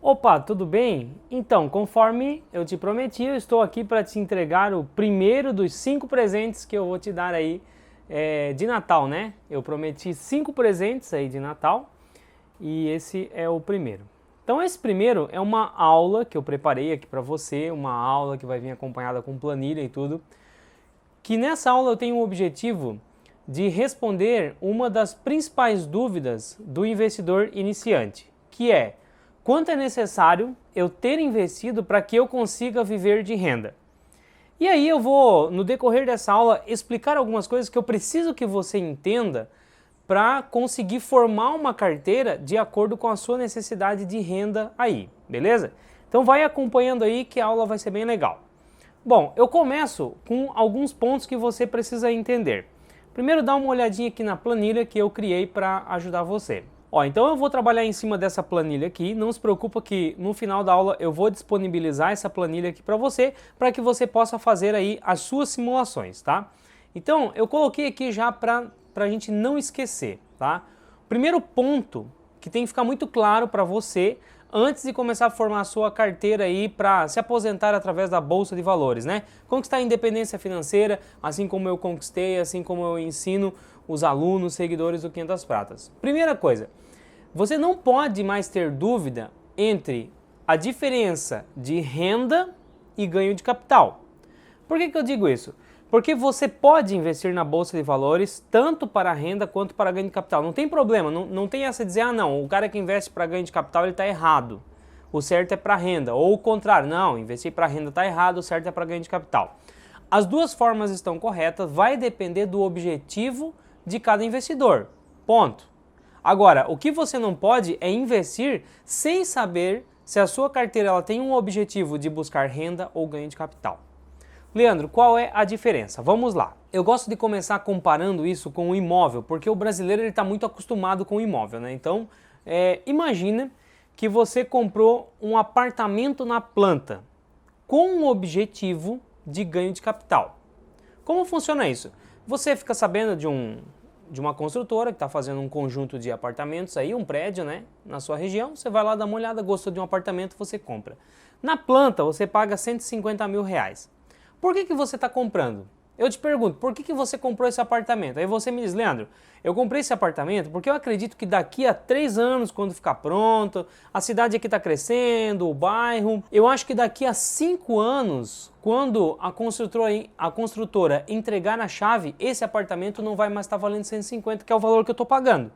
Opa, tudo bem? Então, conforme eu te prometi, eu estou aqui para te entregar o primeiro dos 5 presentes que eu vou te dar aí de Natal, né? Eu prometi 5 presentes aí de Natal e esse é o primeiro. Então, esse primeiro é uma aula que eu preparei aqui para você, uma aula que vai vir acompanhada com planilha e tudo, que nessa aula eu tenho o objetivo de responder uma das principais dúvidas do investidor iniciante, que é: quanto é necessário eu ter investido para que eu consiga viver de renda? E aí eu vou, no decorrer dessa aula, explicar algumas coisas que eu preciso que você entenda para conseguir formar uma carteira de acordo com a sua necessidade de renda aí, beleza? Então vai acompanhando aí que a aula vai ser bem legal. Bom, eu começo com alguns pontos que você precisa entender. Primeiro, dá uma olhadinha aqui na planilha que eu criei para ajudar você. Então eu vou trabalhar em cima dessa planilha aqui, não se preocupa que no final da aula eu vou disponibilizar essa planilha aqui para que você possa fazer aí as suas simulações, tá? Então eu coloquei aqui já para a gente não esquecer, tá? Primeiro ponto que tem que ficar muito claro para você antes de começar a formar a sua carteira aí para se aposentar através da Bolsa de Valores, né? Conquistar a independência financeira, assim como eu conquistei, assim como eu ensino os alunos, seguidores do 500 Pratas. Primeira coisa, você não pode mais ter dúvida entre a diferença de renda e ganho de capital. Por que eu digo isso? Porque você pode investir na Bolsa de Valores tanto para renda quanto para ganho de capital. Não tem problema, não tem essa de dizer, não, o cara que investe para ganho de capital ele está errado. O certo é para renda. Ou o contrário, não, investir para renda está errado, o certo é para ganho de capital. As duas formas estão corretas, vai depender do objetivo de cada investidor. Ponto. Agora, o que você não pode é investir sem saber se a sua carteira ela tem um objetivo de buscar renda ou ganho de capital. Leandro, qual é a diferença? Vamos lá. Eu gosto de começar comparando isso com o imóvel, porque o brasileiro está muito acostumado com o imóvel, né? Então, imagina que você comprou um apartamento na planta com o objetivo de ganho de capital. Como funciona isso? Você fica sabendo de uma construtora que está fazendo um conjunto de apartamentos aí, um prédio, né, na sua região, você vai lá dar uma olhada, gostou de um apartamento, você compra. Na planta você paga 150 mil reais. Por que você está comprando? Eu te pergunto, por que você comprou esse apartamento? Aí você me diz, Leandro, eu comprei esse apartamento porque eu acredito que daqui a 3 anos, quando ficar pronto, a cidade aqui está crescendo, o bairro, eu acho que daqui a 5 anos, quando a construtora entregar a chave, esse apartamento não vai mais estar valendo 150, que é o valor que eu estou pagando.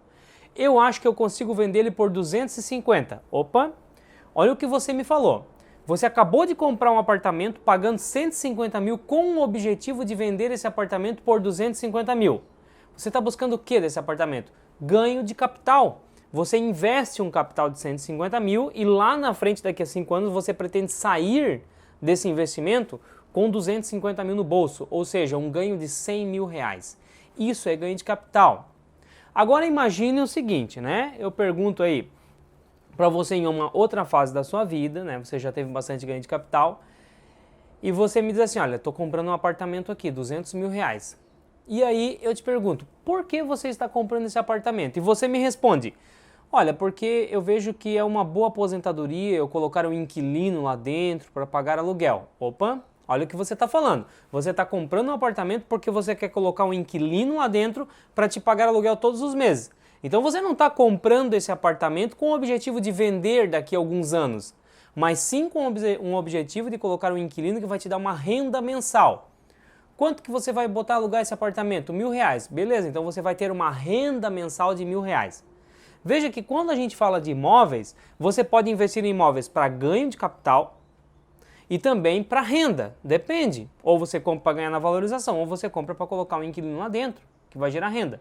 Eu acho que eu consigo vender ele por 250. Opa, olha o que você me falou. Você acabou de comprar um apartamento pagando 150 mil com o objetivo de vender esse apartamento por 250 mil. Você está buscando o que desse apartamento? Ganho de capital. Você investe um capital de 150 mil e lá na frente, daqui a 5 anos, você pretende sair desse investimento com 250 mil no bolso, ou seja, um ganho de 100 mil reais. Isso é ganho de capital. Agora imagine o seguinte, né? Eu pergunto aí, para você em uma outra fase da sua vida, né? Você já teve bastante ganho de capital e você me diz assim, olha, estou comprando um apartamento aqui, 200 mil reais. E aí eu te pergunto, por que você está comprando esse apartamento? E você me responde, olha, porque eu vejo que é uma boa aposentadoria eu colocar um inquilino lá dentro para pagar aluguel. Opa, olha o que você está falando. Você está comprando um apartamento porque você quer colocar um inquilino lá dentro para te pagar aluguel todos os meses. Então você não está comprando esse apartamento com o objetivo de vender daqui a alguns anos, mas sim com um objetivo de colocar um inquilino que vai te dar uma renda mensal. Quanto que você vai botar a alugar esse apartamento? 1.000 reais. Beleza, então você vai ter uma renda mensal de 1.000 reais. Veja que quando a gente fala de imóveis, você pode investir em imóveis para ganho de capital e também para renda. Depende. Ou você compra para ganhar na valorização, ou você compra para colocar um inquilino lá dentro, que vai gerar renda.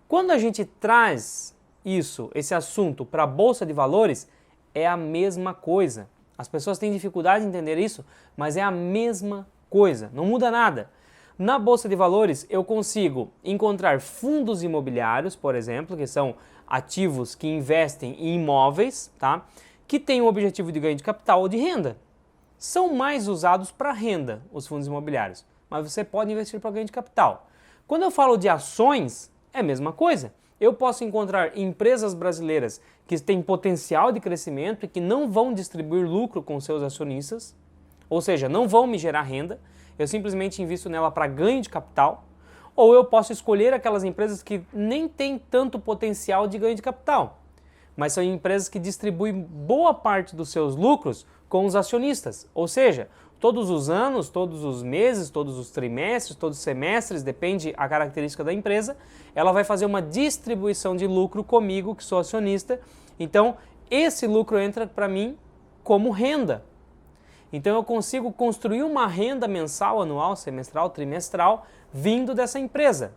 Quando a gente traz esse assunto para a Bolsa de Valores, é a mesma coisa. As pessoas têm dificuldade em entender isso, mas é a mesma coisa, não muda nada. Na Bolsa de Valores, eu consigo encontrar fundos imobiliários, por exemplo, que são ativos que investem em imóveis, tá? Que têm o objetivo de ganho de capital ou de renda. São mais usados para renda, os fundos imobiliários, mas você pode investir para ganho de capital. Quando eu falo de ações, é a mesma coisa. eu posso encontrar empresas brasileiras que têm potencial de crescimento e que não vão distribuir lucro com seus acionistas, ou seja, não vão me gerar renda, eu simplesmente invisto nela para ganho de capital, ou eu posso escolher aquelas empresas que nem têm tanto potencial de ganho de capital, mas são empresas que distribuem boa parte dos seus lucros com os acionistas, ou seja, todos os anos, todos os meses, todos os trimestres, todos os semestres, depende a característica da empresa, ela vai fazer uma distribuição de lucro comigo, que sou acionista, então esse lucro entra para mim como renda. Então eu consigo construir uma renda mensal, anual, semestral, trimestral, vindo dessa empresa.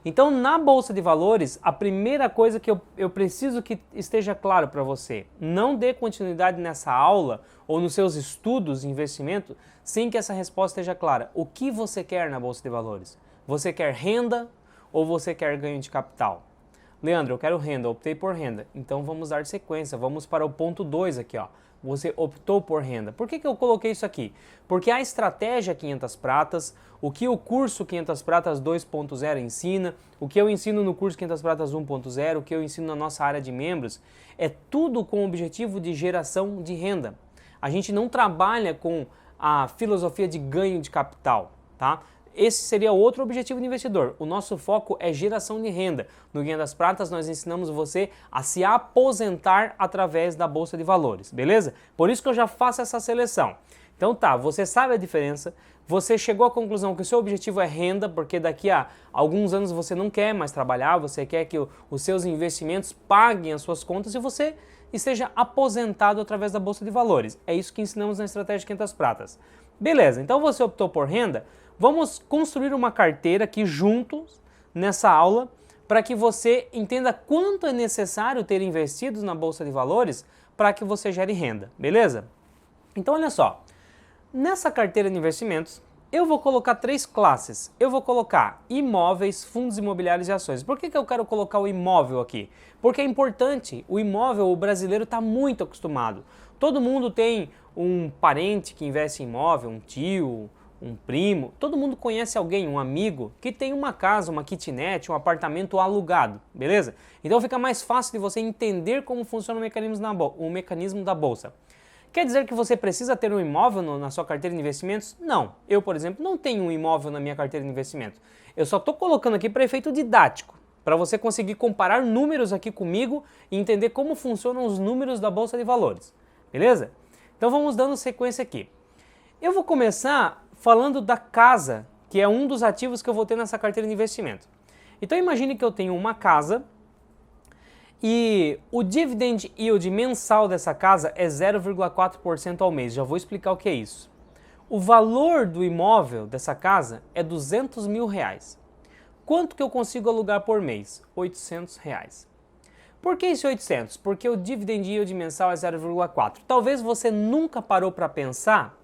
Então na Bolsa de Valores, a primeira coisa que eu preciso que esteja claro para você, não dê continuidade nessa aula ou nos seus estudos de investimento sem que essa resposta esteja clara. O que você quer na Bolsa de Valores? Você quer renda ou você quer ganho de capital? Leandro, eu quero renda, optei por renda. Então vamos dar sequência, vamos para o ponto 2 aqui, ó. Você optou por renda. Por que eu coloquei isso aqui? Porque a estratégia 500 pratas, o que o curso 500 pratas 2.0 ensina, o que eu ensino no curso 500 pratas 1.0, o que eu ensino na nossa área de membros, é tudo com o objetivo de geração de renda. A gente não trabalha com a filosofia de ganho de capital, tá? Esse seria outro objetivo do investidor. O nosso foco é geração de renda. No Guia das Pratas nós ensinamos você a se aposentar através da Bolsa de Valores, beleza? Por isso que eu já faço essa seleção. Então tá, você sabe a diferença, você chegou à conclusão que o seu objetivo é renda, porque daqui a alguns anos você não quer mais trabalhar, você quer que os seus investimentos paguem as suas contas e você esteja aposentado através da Bolsa de Valores. É isso que ensinamos na Estratégia 500 Pratas. Beleza, então você optou por renda. Vamos construir uma carteira aqui juntos nessa aula para que você entenda quanto é necessário ter investidos na Bolsa de Valores para que você gere renda, beleza? Então olha só, nessa carteira de investimentos eu vou colocar 3 classes. Eu vou colocar imóveis, fundos imobiliários e ações. Por que eu quero colocar o imóvel aqui? Porque é importante, o imóvel, o brasileiro está muito acostumado. Todo mundo tem um parente que investe em imóvel, um tio, um primo, todo mundo conhece alguém, um amigo, que tem uma casa, uma kitnet, um apartamento alugado, beleza? Então fica mais fácil de você entender como funciona o mecanismo da bolsa. Quer dizer que você precisa ter um imóvel na sua carteira de investimentos? Não. Eu, por exemplo, não tenho um imóvel na minha carteira de investimento. Eu só estou colocando aqui para efeito didático, para você conseguir comparar números aqui comigo e entender como funcionam os números da Bolsa de Valores, beleza? Então vamos dando sequência aqui. Eu vou começar falando da casa, que é um dos ativos que eu vou ter nessa carteira de investimento. Então imagine que eu tenho uma casa e o dividend yield mensal dessa casa é 0,4% ao mês. Já vou explicar o que é isso. O valor do imóvel dessa casa é R$200 mil. Quanto que eu consigo alugar por mês? R$800. Por que esse 800? Porque o dividend yield mensal é 0,4. Talvez você nunca parou para pensar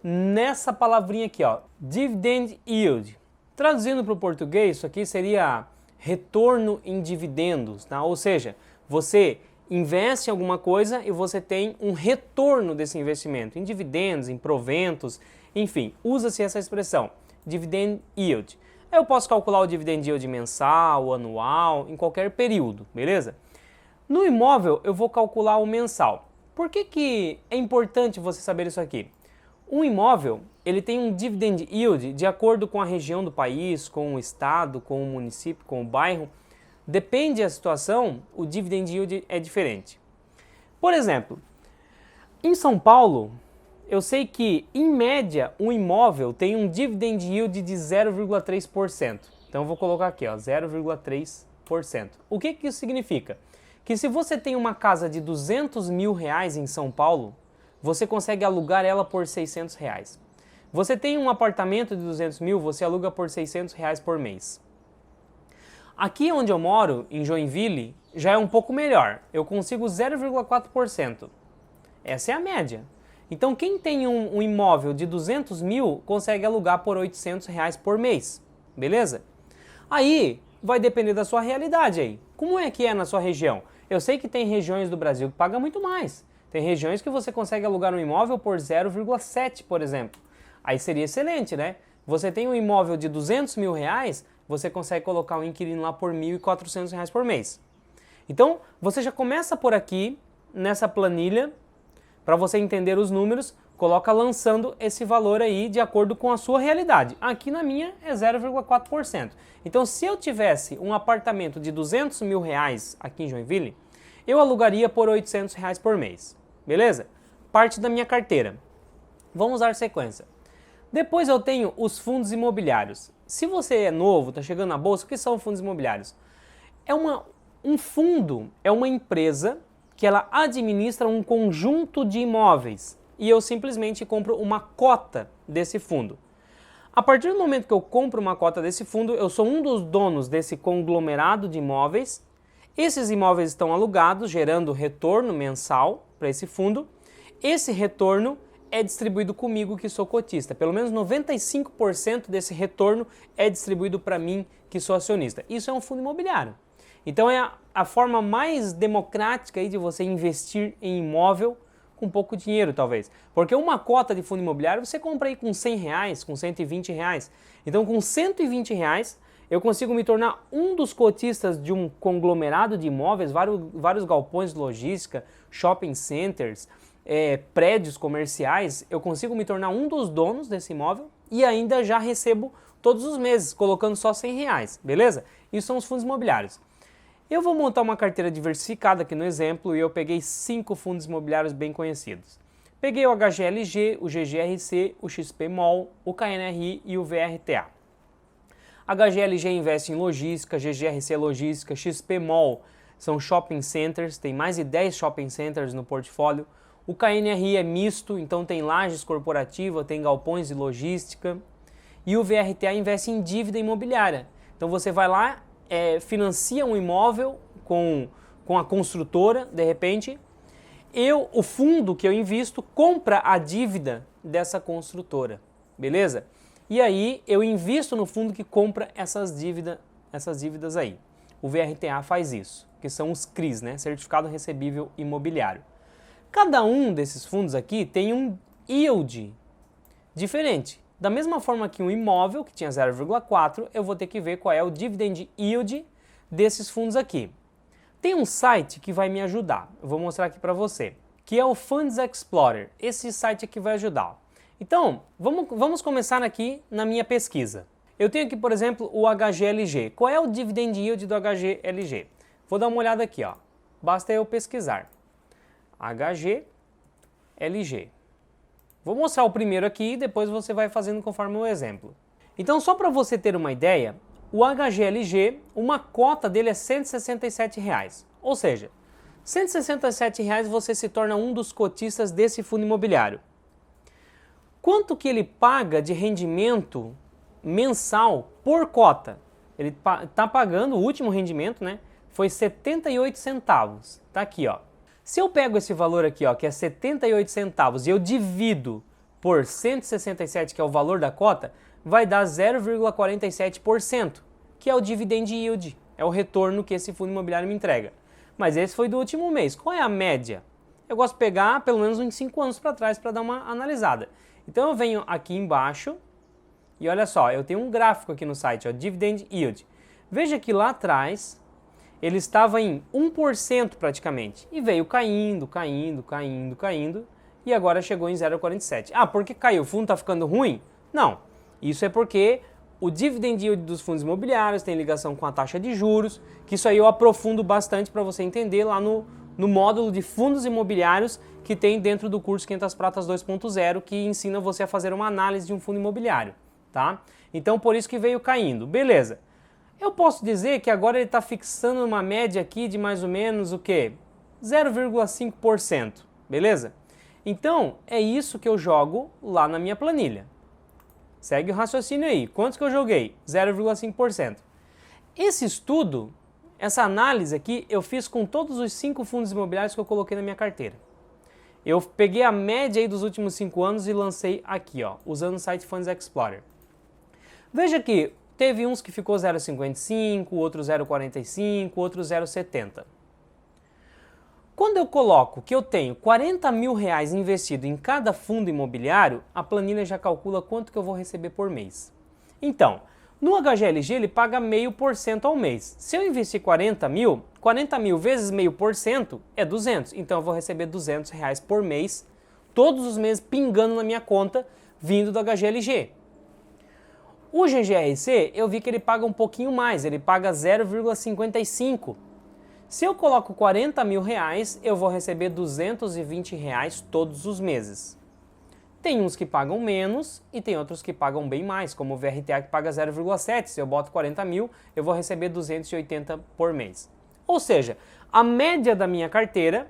nessa palavrinha aqui, ó, dividend yield. Traduzindo para o português, isso aqui seria retorno em dividendos, tá? Ou seja, você investe em alguma coisa e você tem um retorno desse investimento, em dividendos, em proventos, enfim, usa-se essa expressão, dividend yield. Eu posso calcular o dividend yield mensal, anual, em qualquer período, beleza? No imóvel, eu vou calcular o mensal. Por que é importante você saber isso aqui? Um imóvel, ele tem um dividend yield de acordo com a região do país, com o estado, com o município, com o bairro. Depende da situação, o dividend yield é diferente. Por exemplo, em São Paulo, eu sei que, em média, um imóvel tem um dividend yield de 0,3%. Então eu vou colocar aqui, ó, 0,3%. O que isso significa? Que se você tem uma casa de R$200 mil em São Paulo, você consegue alugar ela por R$600. Você tem um apartamento de 200 mil, você aluga por R$600 por mês. Aqui onde eu moro, em Joinville, já é um pouco melhor. Eu consigo 0,4%. Essa é a média. Então quem tem um imóvel de 200 mil consegue alugar por R$800 por mês. Beleza? Aí vai depender da sua realidade aí. Como é que é na sua região? Eu sei que tem regiões do Brasil que pagam muito mais. Tem regiões que você consegue alugar um imóvel por 0,7, por exemplo. Aí seria excelente, né? Você tem um imóvel de R$200 mil, você consegue colocar um inquilino lá por R$ 1.400 por mês. Então, você já começa por aqui, nessa planilha, para você entender os números, coloca lançando esse valor aí de acordo com a sua realidade. Aqui na minha é 0,4%. Então, se eu tivesse um apartamento de R$200 mil aqui em Joinville, eu alugaria por R$800 por mês. Beleza? Parte da minha carteira. Vamos dar sequência. Depois eu tenho os fundos imobiliários. Se você é novo, está chegando na bolsa, o que são fundos imobiliários? Um fundo é uma empresa que ela administra um conjunto de imóveis e eu simplesmente compro uma cota desse fundo. A partir do momento que eu compro uma cota desse fundo, eu sou um dos donos desse conglomerado de imóveis. Esses imóveis estão alugados, gerando retorno mensal para esse fundo. Esse retorno é distribuído comigo, que sou cotista. Pelo menos 95% desse retorno é distribuído para mim, que sou acionista. Isso é um fundo imobiliário. Então é a forma mais democrática aí de você investir em imóvel com pouco dinheiro, talvez. Porque uma cota de fundo imobiliário você compra aí com R$100, com R$120. Então com R$120 eu consigo me tornar um dos cotistas de um conglomerado de imóveis, vários galpões de logística, shopping centers, prédios comerciais. Eu consigo me tornar um dos donos desse imóvel e ainda já recebo todos os meses, colocando só R$100, beleza? Isso são os fundos imobiliários. Eu vou montar uma carteira diversificada aqui no exemplo e eu peguei 5 fundos imobiliários bem conhecidos. Peguei o HGLG, o GGRC, o XPMOL, o KNRI e o VRTA. HGLG investe em logística, GGRC logística, XPMOL são shopping centers, tem mais de 10 shopping centers no portfólio. O KNRI é misto, então tem lajes corporativa, tem galpões de logística. E o VRTA investe em dívida imobiliária. Então você vai lá, financia um imóvel com a construtora, de repente, o fundo que eu invisto compra a dívida dessa construtora, beleza? E aí eu invisto no fundo que compra essas dívidas aí. O VRTA faz isso, que são os CRIs, né? Certificado Recebível Imobiliário. Cada um desses fundos aqui tem um yield diferente. Da mesma forma que um imóvel, que tinha 0,4, eu vou ter que ver qual é o dividend yield desses fundos aqui. Tem um site que vai me ajudar, eu vou mostrar aqui para você, que é o Funds Explorer. Esse site aqui vai ajudar. Então, vamos começar aqui na minha pesquisa. Eu tenho aqui, por exemplo, o HGLG. Qual é o dividend yield do HGLG? Vou dar uma olhada aqui, ó. Basta eu pesquisar. HGLG. Vou mostrar o primeiro aqui e depois você vai fazendo conforme o exemplo. Então, só para você ter uma ideia, o HGLG, uma cota dele é R$167. Ou seja, R$167 você se torna um dos cotistas desse fundo imobiliário. Quanto que ele paga de rendimento mensal por cota? Ele está pagando, o último rendimento, né, foi 78 centavos. Tá aqui, ó. Se eu pego esse valor aqui, ó, que é 78 centavos, e eu divido por 167, que é o valor da cota, vai dar 0,47%, que é o dividend yield, é o retorno que esse fundo imobiliário me entrega. Mas esse foi do último mês. Qual é a média? Eu gosto de pegar pelo menos uns 5 anos para trás para dar uma analisada. Então eu venho aqui embaixo e olha só, eu tenho um gráfico aqui no site, ó, dividend yield. Veja que lá atrás ele estava em 1% praticamente e veio caindo e agora chegou em 0,47. Ah, por que caiu? O fundo está ficando ruim? Não, isso é porque o dividend yield dos fundos imobiliários tem ligação com a taxa de juros, que isso aí eu aprofundo bastante para você entender lá no módulo de fundos imobiliários que tem dentro do curso 500 Pratas 2.0, que ensina você a fazer uma análise de um fundo imobiliário, tá? Então por isso que veio caindo, beleza. Eu posso dizer que agora ele está fixando uma média aqui de mais ou menos o quê? 0,5%, beleza? Então é isso que eu jogo lá na minha planilha. Segue o raciocínio aí. Quantos que eu joguei? 0,5%. Esse estudo, essa análise aqui, eu fiz com todos os 5 fundos imobiliários que eu coloquei na minha carteira. Eu peguei a média aí dos últimos 5 anos e lancei aqui, ó, usando o site Funds Explorer. Veja que teve uns que ficou 0,55, outro 0,45, outro 0,70. Quando eu coloco que eu tenho 40 mil reais investido em cada fundo imobiliário, a planilha já calcula quanto que eu vou receber por mês. Então, No HGLG ele paga 0,5% ao mês. Se eu investir 40 mil vezes 0,5% é 200. Então eu vou receber R$200 por mês, todos os meses pingando na minha conta, vindo do HGLG. O GGRC eu vi que ele paga um pouquinho mais, ele paga 0,55. Se eu coloco 40 mil reais, eu vou receber R$220 todos os meses. Tem uns que pagam menos e tem outros que pagam bem mais, como o VRTA que paga 0,7. Se eu boto 40 mil, eu vou receber 280 por mês. Ou seja, a média da minha carteira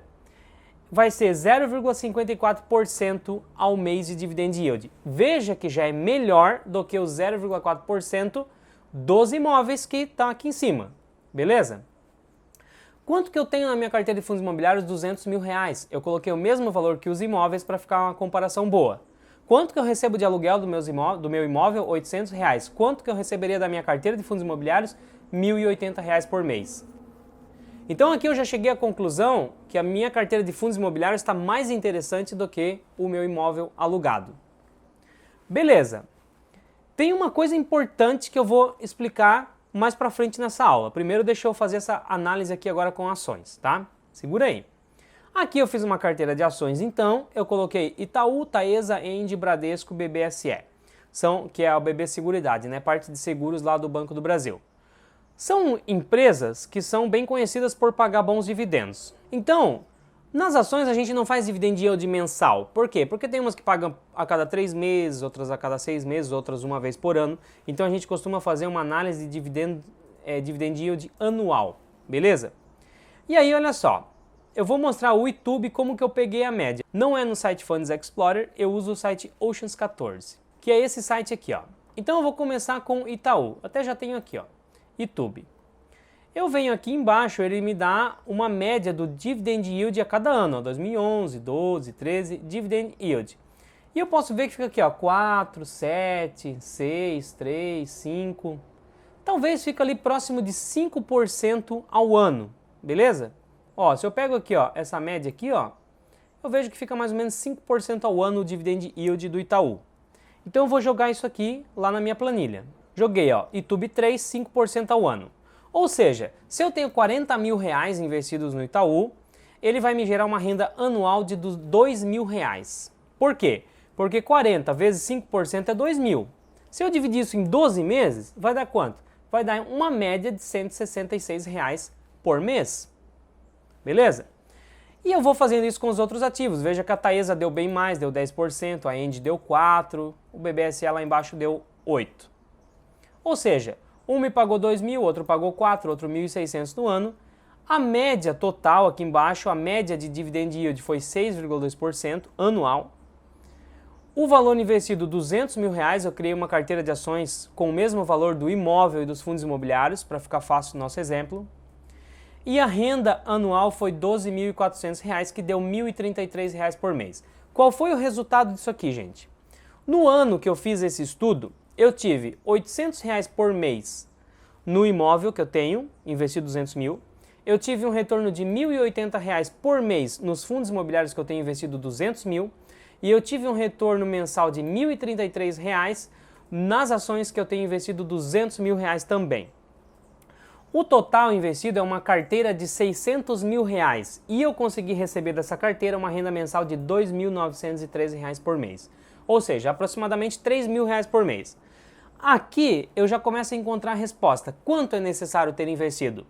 vai ser 0,54% ao mês de dividend yield. Veja que já é melhor do que o 0,4% dos imóveis que estão aqui em cima, beleza? Quanto que eu tenho na minha carteira de fundos imobiliários? 200 mil reais. Eu coloquei o mesmo valor que os imóveis para ficar uma comparação boa. Quanto que eu recebo de aluguel do meu imóvel? 800 reais. Quanto que eu receberia da minha carteira de fundos imobiliários? 1.080 reais por mês. Então aqui eu já cheguei à conclusão que a minha carteira de fundos imobiliários está mais interessante do que o meu imóvel alugado. Beleza. Tem uma coisa importante que eu vou explicar mais para frente nessa aula. Primeiro deixa eu fazer essa análise aqui agora com ações, tá? Segura aí. Aqui eu fiz uma carteira de ações, então eu coloquei Itaú, Taesa, Endi, Bradesco, BBSE, que é a BB Seguridade, né? Parte de seguros lá do Banco do Brasil. São empresas que são bem conhecidas por pagar bons dividendos. Então, nas ações a gente não faz dividend yield mensal. Por quê? Porque tem umas que pagam a cada 3 meses, outras a cada 6 meses, outras uma vez por ano. Então a gente costuma fazer uma análise de dividend yield anual, beleza? E aí, olha só, eu vou mostrar o YouTube como que eu peguei a média. Não é no site Funds Explorer, eu uso o site Oceans 14, que é esse site aqui, ó. Então eu vou começar com Itaú, até já tenho aqui, ó. YouTube. Eu venho aqui embaixo, ele me dá uma média do dividend yield a cada ano, ó, 2011, 12, 13, dividend yield. E eu posso ver que fica aqui, ó, 4, 7, 6, 3, 5. Talvez fique ali próximo de 5% ao ano, beleza? Ó, se eu pego aqui, ó, essa média aqui, ó, eu vejo que fica mais ou menos 5% ao ano o dividend yield do Itaú. Então eu vou jogar isso aqui lá na minha planilha. Joguei, ó, YouTube 3, 5% ao ano. Ou seja, se eu tenho 40 mil reais investidos no Itaú, ele vai me gerar uma renda anual de 2 mil reais. Por quê? Porque 40 vezes 5% é 2 mil. Se eu dividir isso em 12 meses, vai dar quanto? Vai dar uma média de 166 reais por mês. Beleza? E eu vou fazendo isso com os outros ativos. Veja que a Taesa deu bem mais, deu 10%, a Endi deu 4%, o BBSE lá embaixo deu 8%. Ou seja, um me pagou 2 mil, outro pagou 4, outro 1.600 no ano. A média total aqui embaixo, a média de dividend yield foi 6,2% anual. O valor investido 200 mil reais, eu criei uma carteira de ações com o mesmo valor do imóvel e dos fundos imobiliários, para ficar fácil o nosso exemplo. E a renda anual foi 12.400 reais, que deu 1.033 reais por mês. Qual foi o resultado disso aqui, gente? No ano que eu fiz esse estudo, eu tive 800 reais por mês no imóvel que eu tenho, investi 200 mil. Eu tive um retorno de 1.080 reais por mês nos fundos imobiliários que eu tenho investido 200 mil. E eu tive um retorno mensal de 1.033 reais nas ações que eu tenho investido 200 mil reais também. O total investido é uma carteira de 600 mil reais e eu consegui receber dessa carteira uma renda mensal de 2.913 reais por mês. Ou seja, aproximadamente 3 mil reais por mês. Aqui eu já começo a encontrar a resposta. Quanto é necessário ter investido?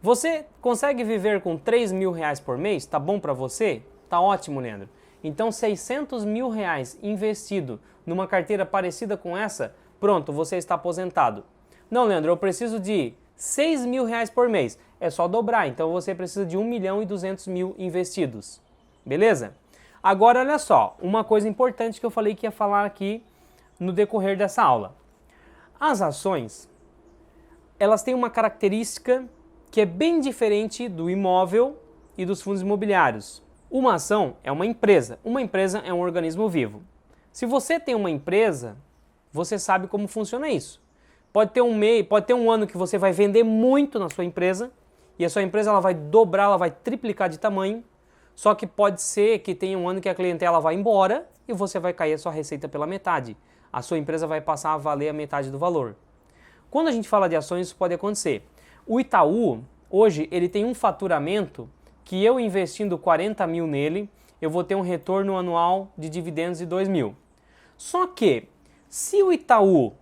Você consegue viver com 3 mil reais por mês? Tá bom para você? Tá ótimo, Leandro. Então 600 mil reais investido numa carteira parecida com essa, pronto, você está aposentado. Não, Leandro, eu preciso de 6 mil reais por mês. É só dobrar, então você precisa de 1.200.000 investidos. Beleza? Agora olha só, uma coisa importante que eu falei que ia falar aqui no decorrer dessa aula. As ações, elas têm uma característica que é bem diferente do imóvel e dos fundos imobiliários. Uma ação é uma empresa é um organismo vivo. Se você tem uma empresa, você sabe como funciona isso. Pode ter um mês, pode ter um ano que você vai vender muito na sua empresa e a sua empresa ela vai dobrar, ela vai triplicar de tamanho. Só que pode ser que tenha um ano que a clientela vai embora e você vai cair a sua receita pela metade. A sua empresa vai passar a valer a metade do valor. Quando a gente fala de ações, isso pode acontecer. O Itaú, hoje, ele tem um faturamento que eu investindo 40 mil nele, eu vou ter um retorno anual de dividendos de 2 mil. Só que, se o Itaú,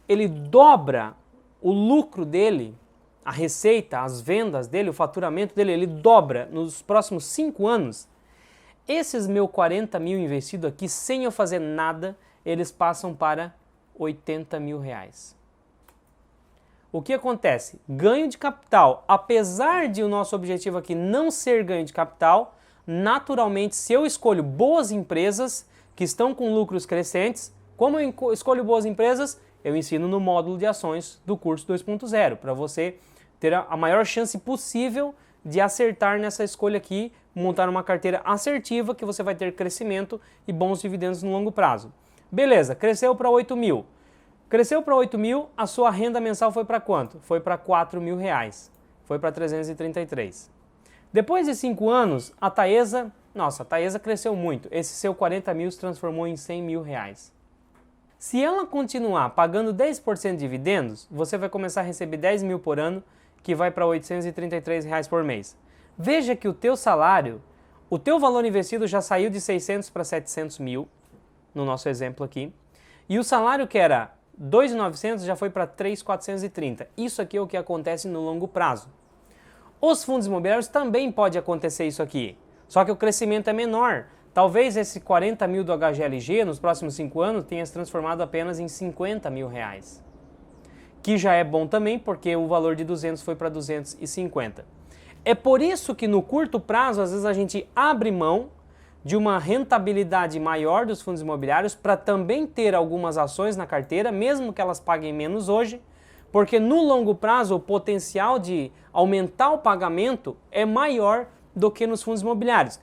ele dobra o lucro dele, a receita, as vendas dele, o faturamento dele, ele dobra nos próximos 5 anos, esses meus 40 mil investidos aqui, sem eu fazer nada, eles passam para 80 mil reais. O que acontece? Ganho de capital. Apesar de o nosso objetivo aqui não ser ganho de capital, naturalmente, se eu escolho boas empresas que estão com lucros crescentes, como eu escolho boas empresas? Eu ensino no módulo de ações do curso 2.0, para você ter a maior chance possível de acertar nessa escolha aqui, montar uma carteira assertiva que você vai ter crescimento e bons dividendos no longo prazo. Beleza, cresceu para 8 mil. Cresceu para 8 mil, a sua renda mensal foi para quanto? Foi para 4 mil reais. Foi para 333. Depois de 5 anos, a Taesa cresceu muito. Esse seu 40 mil se transformou em 100 mil reais. Se ela continuar pagando 10% de dividendos, você vai começar a receber 10 mil por ano, que vai para 833 reais por mês. Veja que o teu salário, o teu valor investido já saiu de 600 para 700 mil, no nosso exemplo aqui, e o salário que era 2.900 já foi para 3.430. Isso aqui é o que acontece no longo prazo. Os fundos imobiliários também pode acontecer isso aqui, só que o crescimento é menor. Talvez esse 40 mil do HGLG nos próximos 5 anos tenha se transformado apenas em 50 mil reais. Que já é bom também, porque o valor de 200 foi para 250. É por isso que no curto prazo, às vezes a gente abre mão de uma rentabilidade maior dos fundos imobiliários para também ter algumas ações na carteira, mesmo que elas paguem menos hoje, porque no longo prazo o potencial de aumentar o pagamento é maior do que nos fundos imobiliários,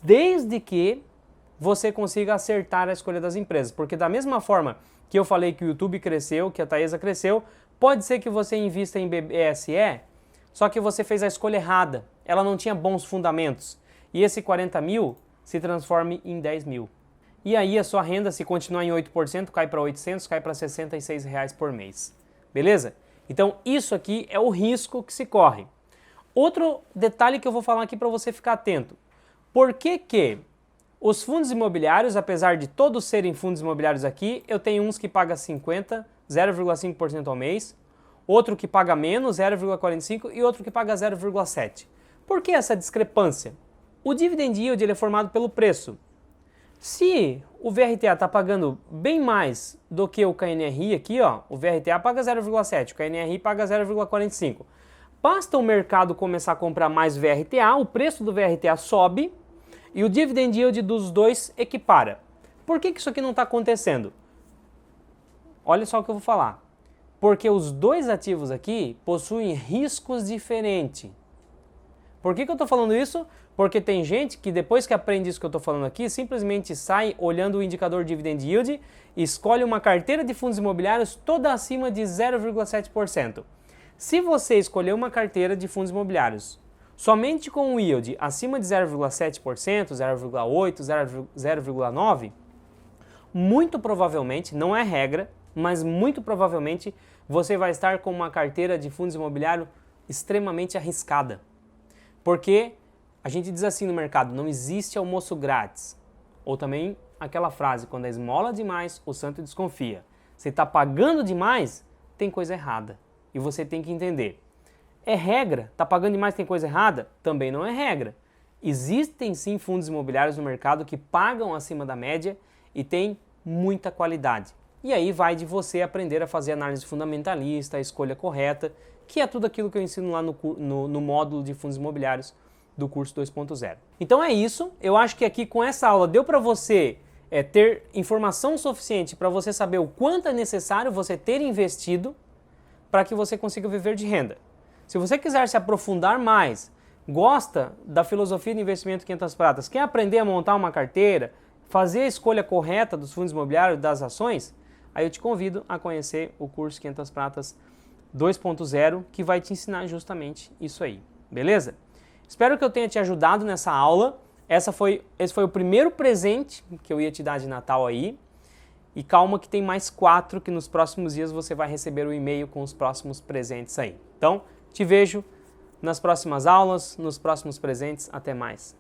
desde que você consiga acertar a escolha das empresas, porque da mesma forma que eu falei que o YouTube cresceu, que a Taesa cresceu, pode ser que você invista em BBSE, só que você fez a escolha errada, ela não tinha bons fundamentos, e esse 40 mil se transforme em 10 mil. E aí a sua renda, se continuar em 8%, cai para 800, cai para 66 reais por mês. Beleza? Então isso aqui é o risco que se corre. Outro detalhe que eu vou falar aqui para você ficar atento. Por que que os fundos imobiliários, apesar de todos serem fundos imobiliários aqui, eu tenho uns que pagam 50, 0,5% ao mês, outro que paga menos, 0,45% e outro que paga 0,7%. Por que essa discrepância? O dividend yield ele é formado pelo preço. Se o VRTA está pagando bem mais do que o KNRI aqui, ó, o VRTA paga 0,7, o KNRI paga 0,45. Basta o mercado começar a comprar mais VRTA, o preço do VRTA sobe e o dividend yield dos dois equipara. Por que isso aqui não está acontecendo? Olha só o que eu vou falar. Porque os dois ativos aqui possuem riscos diferentes. Por que eu estou falando isso? Porque tem gente que depois que aprende isso que eu estou falando aqui, simplesmente sai olhando o indicador dividend yield e escolhe uma carteira de fundos imobiliários toda acima de 0,7%. Se você escolher uma carteira de fundos imobiliários somente com um yield acima de 0,7%, 0,8%, 0,9%, muito provavelmente, não é regra, mas muito provavelmente você vai estar com uma carteira de fundos imobiliários extremamente arriscada. Porque a gente diz assim no mercado, não existe almoço grátis. Ou também aquela frase, quando é esmola demais, o santo desconfia. Você está pagando demais, tem coisa errada. E você tem que entender. É regra, está pagando demais, tem coisa errada? Também não é regra. Existem sim fundos imobiliários no mercado que pagam acima da média e tem muita qualidade. E aí vai de você aprender a fazer análise fundamentalista, a escolha correta, que é tudo aquilo que eu ensino lá no módulo de fundos imobiliários do curso 2.0. Então é isso, eu acho que aqui com essa aula deu para você ter informação suficiente para você saber o quanto é necessário você ter investido para que você consiga viver de renda. Se você quiser se aprofundar mais, gosta da filosofia de investimento 500 pratas, quer aprender a montar uma carteira, fazer a escolha correta dos fundos imobiliários, das ações, aí eu te convido a conhecer o curso 500 pratas 2.0, que vai te ensinar justamente isso aí, beleza? Espero que eu tenha te ajudado nessa aula. Esse foi o primeiro presente que eu ia te dar de Natal aí. E calma que tem mais 4 que nos próximos dias você vai receber o e-mail com os próximos presentes aí. Então, te vejo nas próximas aulas, nos próximos presentes. Até mais!